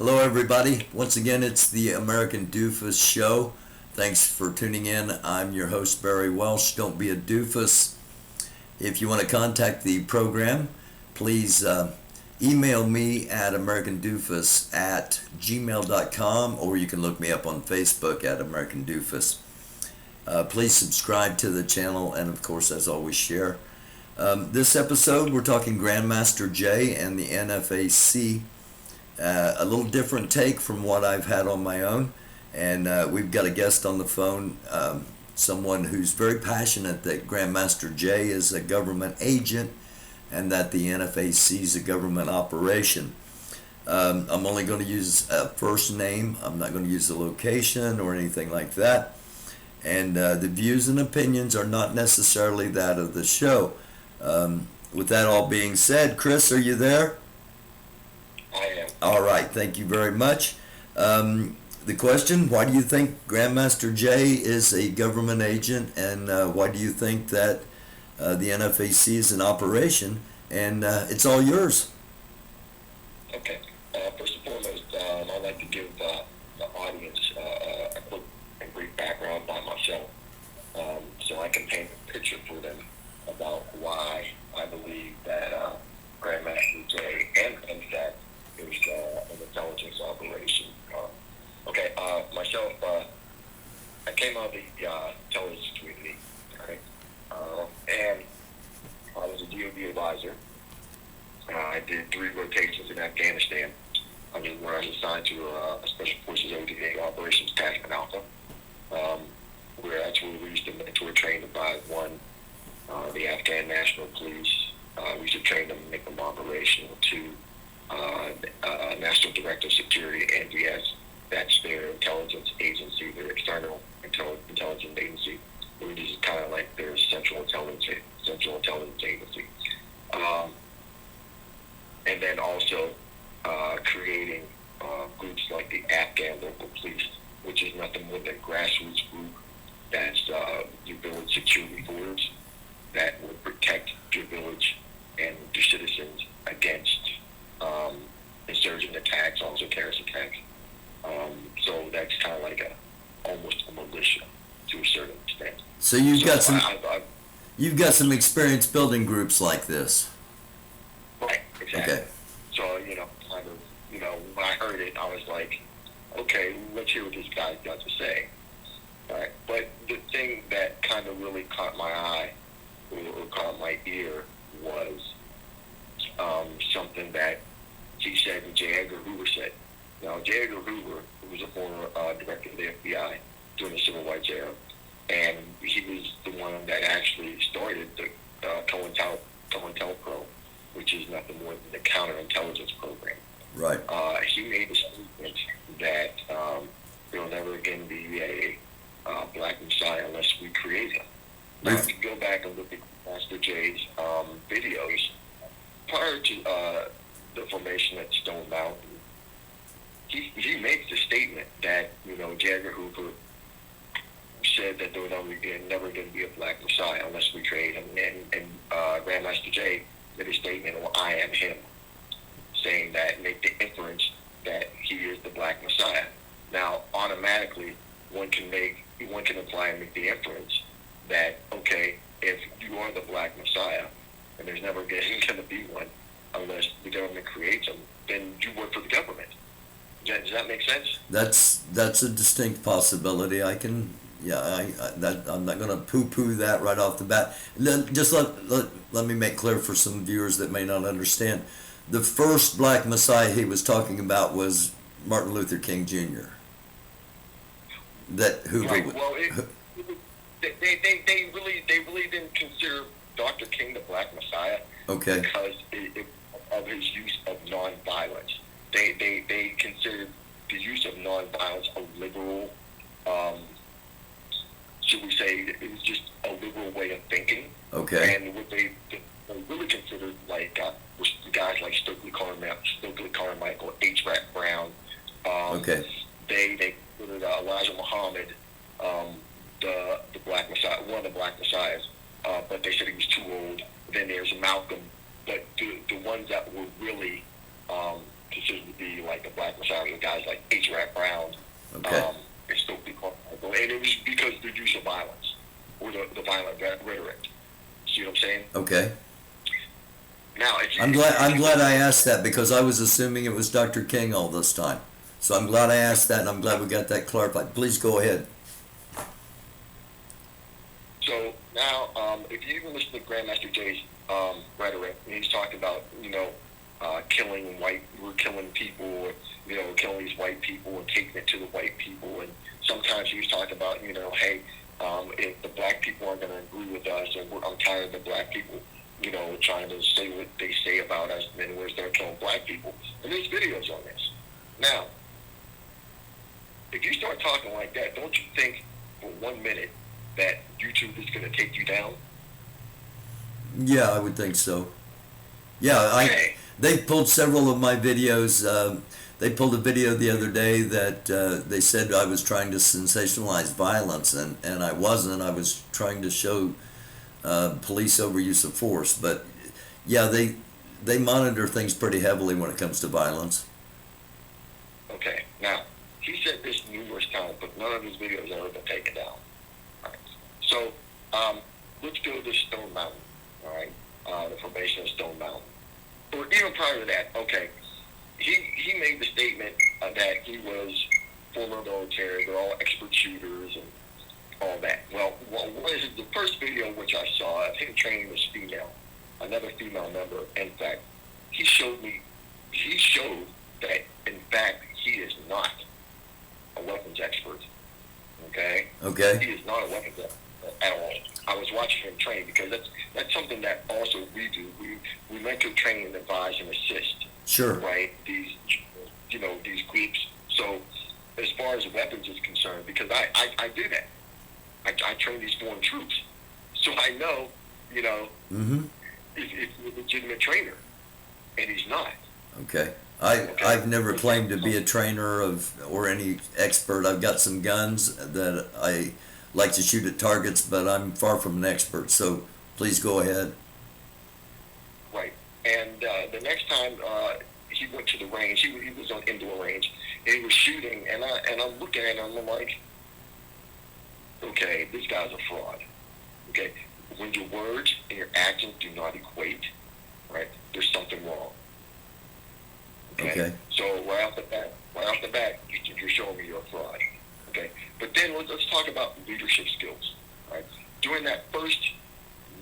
Hello, everybody. Once again, it's the American Doofus Show. Thanks for tuning in. I'm your host, Barry Welsh. Don't be a doofus. If you want to contact the program, please email me at americandoofus@gmail.com, or you can look me up on Facebook at American Doofus. Please subscribe to the channel, and of course, as always, share. This episode, we're talking Grandmaster Jay and the NFAC. A little different take from what I've had on my own, and we've got a guest on the phone, someone who's very passionate that Grandmaster Jay is a government agent and that the NFAC is a government operation. I'm only going to use a first name. I'm not going to use the location or anything like that, and the views and opinions are not necessarily that of the show. With that all being said, Chris, are you there? I am. All right, thank you very much. The question, why do you think Grandmaster Jay is a government agent, and why do you think that the NFAC is an operation? And it's all yours. Okay. First and foremost, I'd like to give the audience a quick and brief background by myself, so I can paint a picture for them about why I believe that Grandmaster Jay and NFAC is an intelligence operation. Myself, I came out of the intelligence community, right? And I was a DoD advisor. I did 3 rotations in Afghanistan. Where I was assigned to a Special Forces ODA Operations Detachment Alpha, where actually we used to mentor, train, advise the Afghan National Police. We used to train them and make them operational to National Director of Security, NDS. That's their intelligence agency, their external intelligence agency. Which is kind of like their central intelligence agency. And then also creating groups like the Afghan Local Police, which is nothing more than a grassroots group that's your village security force that will protect your village and your citizens against insurgent attacks, also terrorist attacks. So that's kind of like almost a militia to a certain extent. So you've got some experience building groups like this. Right, exactly. Okay. So, when I heard it, I was like, okay, let's hear what this guy's got to say. All right. But the thing that kind of really caught my eye or caught my ear was something that he said and J. Edgar Hoover said. Now, J. Edgar Hoover, who was a former director of the FBI during the Civil Rights era, and he was the one that actually started the COINTELPRO, which is nothing more than the counterintelligence program. Right. He made a statement that there will never again be a black messiah unless we create him. Now, if you go back and look at Master Jay's videos, prior to the formation at Stone Mountain, he makes the statement that, J. Edgar Hoover said that there was never going to be a black messiah unless we create him. And Grandmaster Jay made a statement, well, I am him, saying that, make the inference that he is the black messiah. Now, automatically, one can apply and make the inference that, okay, if you are the black messiah, and there's never going to be one unless the government creates them, then you work for the government. Does that make sense? That's a distinct possibility. I'm not going to poo-poo that right off the bat. Just let me make clear for some viewers that may not understand. The first black messiah he was talking about was Martin Luther King Jr. That Hoover. Right. Well, they really didn't consider Dr. King the black messiah. Okay. Because of his use of nonviolence. They considered the use of nonviolence a liberal, should we say, it was just a liberal way of thinking. Okay. And what they really considered, like, was guys like Stokely Carmichael, H. Rap Brown. Okay. They considered Elijah Muhammad the black messiah, one of the black messiahs, but they said he was too old. Then there's Malcolm, but the ones that were really considered to be like the black messiah guys like H. Rat Brown, Okay. and Stokely Carmichael, and it was because of the use of violence or the violent rhetoric. See what I'm saying? Okay. Now, I'm glad I asked that, because I was assuming it was Dr. King all this time. So I'm glad I asked that, and I'm glad we got that clarified. Please go ahead. So now, if you even listen to Grandmaster Jay's rhetoric, and he's talking about, we're killing people, killing these white people and taking it to the white people, and sometimes he was talking about, hey, if the black people aren't going to agree with us, and I'm tired of the black people, trying to say what they say about us, and then where's they're killing black people. And there's videos on this. Now, if you start talking like that, don't you think for 1 minute that YouTube is going to take you down? Yeah, I would think so. Yeah, Okay. they pulled several of my videos. They pulled a video the other day that they said I was trying to sensationalize violence, and I wasn't. I was trying to show police overuse of force. But yeah, they monitor things pretty heavily when it comes to violence. Okay. Now, he said this numerous times, but none of his videos have ever been taken down. All right. So, let's go to Stone Mountain, all right? The formation of Stone Mountain. Or even prior to that, okay, he made the statement that he was former military, they're all expert shooters and all that. Well, what is it? The first video which I saw of him training this female, another female member, in fact, he showed that, in fact, he is not a weapons expert. Okay? Okay. He is not a weapons expert at all. I was watching him train because that's something that also we do. We mentor train and advise and assist. Sure. Right? These groups. So as far as weapons is concerned, because I do that. I train these foreign troops. So I know, Mm-hmm. it's a legitimate trainer. And he's not. Okay. Okay. I've never claimed to be a trainer or any expert. I've got some guns that I like to shoot at targets, but I'm far from an expert. So please go ahead. Right. And the next time he went to the range, he was on indoor range, and he was shooting, and I'm looking at him, and I'm like, okay, this guy's a fraud. Okay, when your words and your actions do not equate, right, there's something wrong. Okay. So right off the bat, you're showing me you're a fraud. Okay. But then let's talk about leadership skills. Right. During that first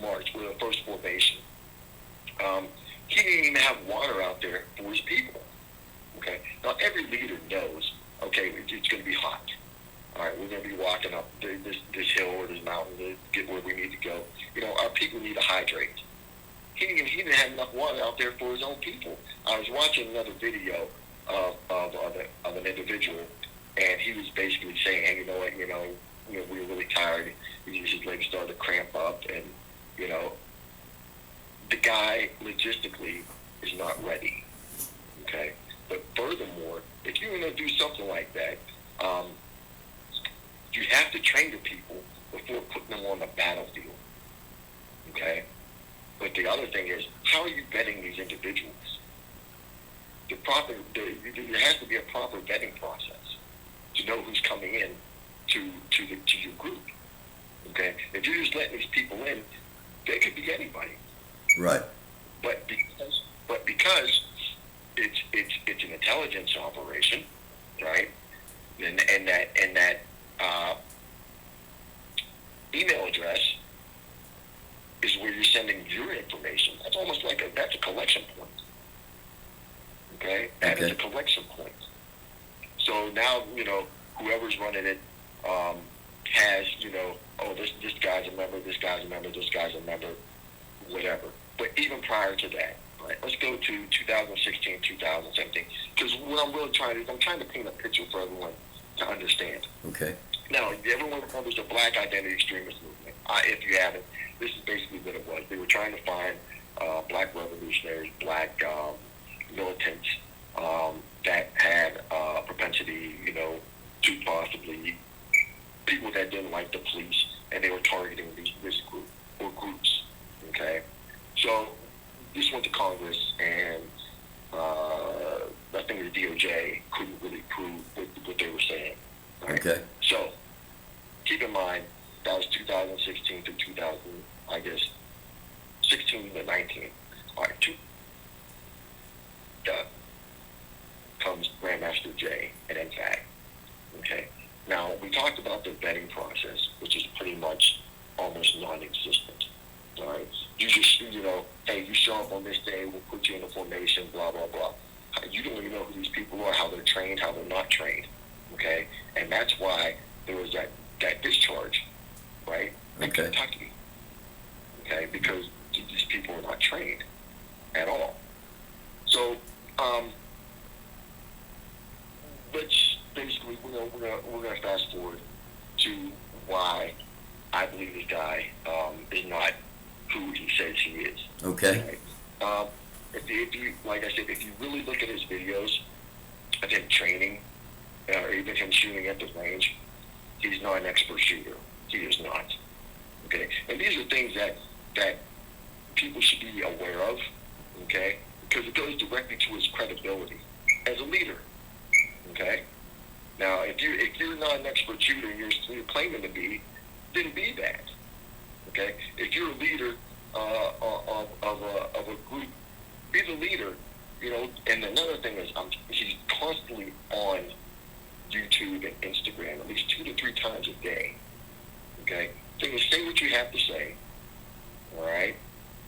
march, or the first formation, he didn't even have water out there for his people. Okay. Now every leader knows. Okay, it's going to be hot. All right, we're going to be walking up this hill or this mountain to get where we need to go. Our people need to hydrate. He didn't have enough water out there for his own people. I was watching another video of an individual, and he was basically saying, hey, we were really tired. His legs started to cramp up, and the guy logistically is not ready. Okay, but furthermore, if you're going to do something like that, you have to train the people before putting them on the battlefield. Okay. But the other thing is, how are you vetting these individuals? There has to be a proper vetting process to know who's coming in to your group. Okay, if you're just letting these people in, they could be anybody. Right. But because it's an intelligence operation, right? And that email address is where you're sending your information. That's almost like that's a collection point. Okay? That is a collection point. So now, whoever's running it has, this guy's a member, this guy's a member, this guy's a member, whatever. But even prior to that, right, let's go to 2016, 2017. Because what I'm really trying to do is I'm trying to paint a picture for everyone to understand. Okay. Now, everyone remembers the Black Identity Extremist Movement. If you haven't, this is basically what it was. They were trying to find black revolutionaries, black militants that had propensity, to possibly people that didn't like the police, and they were targeting this group or groups. Okay, so this went to Congress, and I think the DOJ couldn't really prove what they were saying. Right? Okay. So keep in mind that was 2016 to 2000, I guess, 16 to 19. All right, comes Grandmaster Jay and NFAC. Okay. Now we talked about the vetting process, which is pretty much almost non-existent. All right. You just, hey, you show up on this day, we'll put you in a formation, blah blah blah. You don't even know who these people are, how they're trained, how they're not trained. Okay. And that's why there was that discharge, right? In Okay. Kentucky. Okay, because these people are not trained at all. So, let's basically we're gonna fast forward to why I believe this guy is not who he says he is. Okay. Right? If you, like I said, if you really look at his videos of him training, or even him shooting at the range, he's not an expert shooter. He is not. Okay, and these are things that people should be aware of. Okay, because it goes directly to his credibility as a leader. Okay, now if you're not an expert shooter and you're claiming to be, then be that. Okay, if you're a leader of a group, be the leader. And another thing is, he's constantly on YouTube and Instagram at least 2 to 3 times a day. Okay, so you say what you have to say, all right,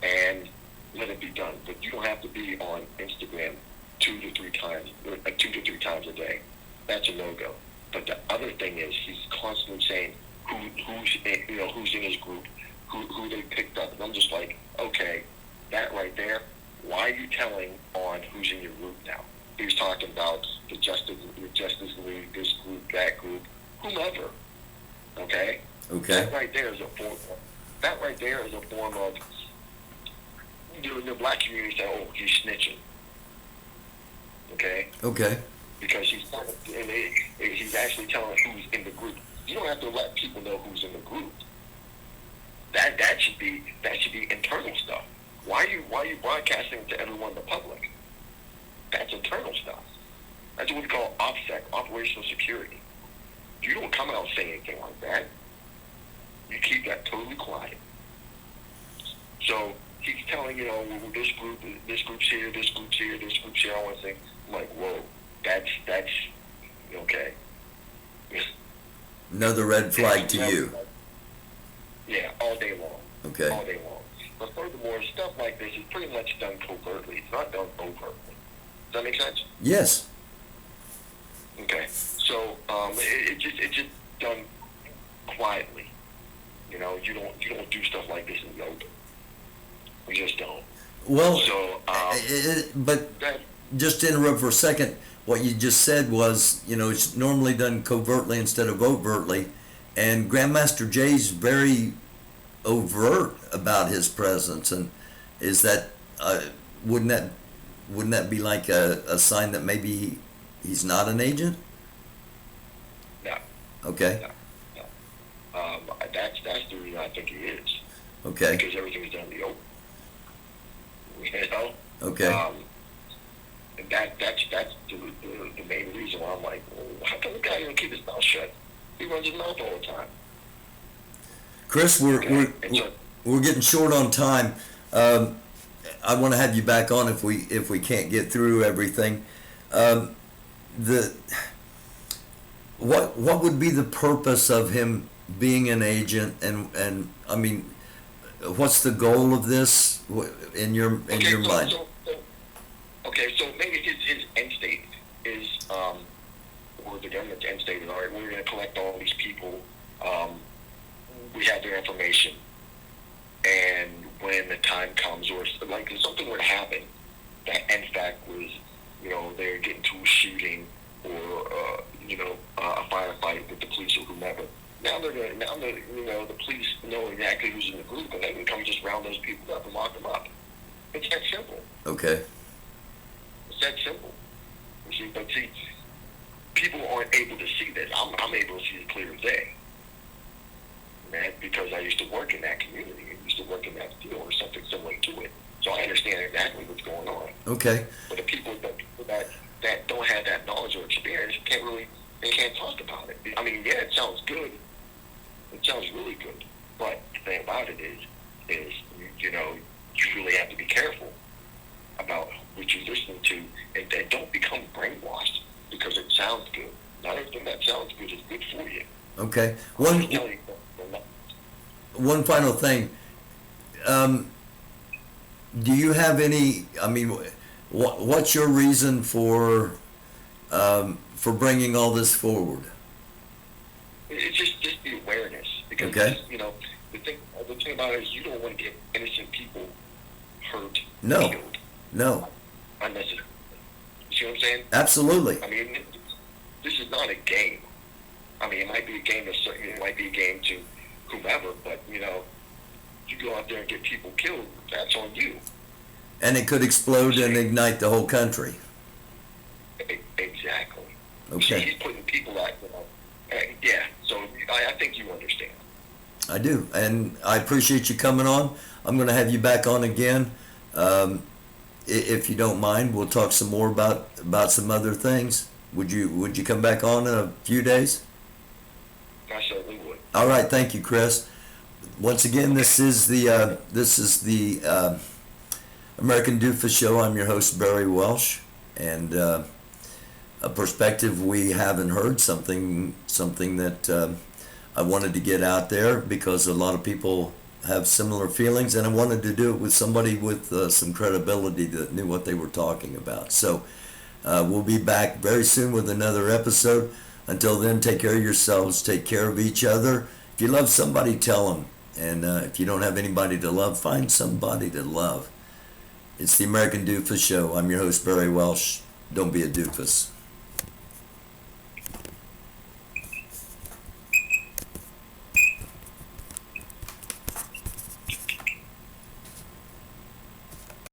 and let it be done. But you don't have to be on Instagram 2 to 3 times a day. That's a no-go. But the other thing is, he's constantly saying who's in his group, who they picked up. And I'm just like, okay, that right there. Why are you telling on who's in your group now? He was talking about the Justice League, this group, that group, whomever. Okay. Okay. That right there is a form. Of the black community say, "Oh, he's snitching." Okay. Okay. Because he's actually telling who's in the group. You don't have to let people know who's in the group. That should be internal stuff. Why are you broadcasting to everyone, the public? That's internal stuff. That's what we call OPSEC, operational security. You don't come out and say anything like that. You keep that totally quiet. So he's telling, this group's here, this group's here, this group's here. I want to think, I'm like, whoa, that's okay. Another red flag to you. Yeah, all day long. Okay. All day long. But furthermore, stuff like this is pretty much done covertly. It's not done overtly. Does that make sense? Yes. Okay. So it's just done quietly. You don't do stuff like this in the open. We just don't. Well, so but just to interrupt for a second, what you just said was, it's normally done covertly instead of overtly, and Grandmaster Jay's very overt about his presence. And is that wouldn't that be like a sign that maybe he's not an agent? No. Okay. No. That's the reason I think he is. Okay. Because everything's done in the open. Okay. And that's the main reason why I'm like, how come the guy doesn't keep his mouth shut? He runs his mouth all the time. Chris, we're getting short on time. I want to have you back on if we can't get through everything. What would be the purpose of him being an agent, and I mean, what's the goal of this in your mind? So maybe his end state is, or the government's end state is, all right, we're going to collect all these people. We have their information, and when the time comes, or like if something were to happen, that NFAC was, they're getting to a shooting or a firefight with the police or whomever. Now the police know exactly who's in the group, and they can come just round those people up and lock them up. It's that simple. Okay. It's that simple. You see, but people aren't able to see this. I'm able to see it clear as day. Man, because I used to work in that community. I used to work in that field or something similar to it. So I understand exactly what's going on. Okay. But the people that don't have they can't talk about it. I mean, yeah, it sounds good. It sounds really good. But the thing about it is, you know, you really have to be careful about what you listen to, and don't become brainwashed because it sounds good. Not everything that sounds good is good for you. Okay. One final thing. Do you have any? I mean, what's your reason for bringing all this forward? It's just the awareness, because okay. You know, the thing about it is you don't want to get innocent people hurt, no, killed, no, unnecessarily. You see what I'm saying? Absolutely. I mean, this is not a game. I mean, it might be a game to certain, it might be a game to whomever, but you know, you go out there and get people killed, that's on you. And it could explode and ignite the whole country. Exactly. Okay. See, he's putting people out, you know. Yeah, so I think you understand. I do, and I appreciate you coming on. I'm going to have you back on again. If you don't mind, we'll talk some more about some other things. Would you come back on in a few days? I certainly would. All right, thank you, Chris. Once again, this is the American Doofus Show. I'm your host, Barry Welsh, and a perspective we haven't heard, something that I wanted to get out there because a lot of people have similar feelings, and I wanted to do it with somebody with some credibility that knew what they were talking about. So we'll be back very soon with another episode. Until then, take care of yourselves, take care of each other. If you love somebody, tell them. And if you don't have anybody to love, find somebody to love. It's the American Doofus Show. I'm your host, Barry Welsh. Don't be a doofus.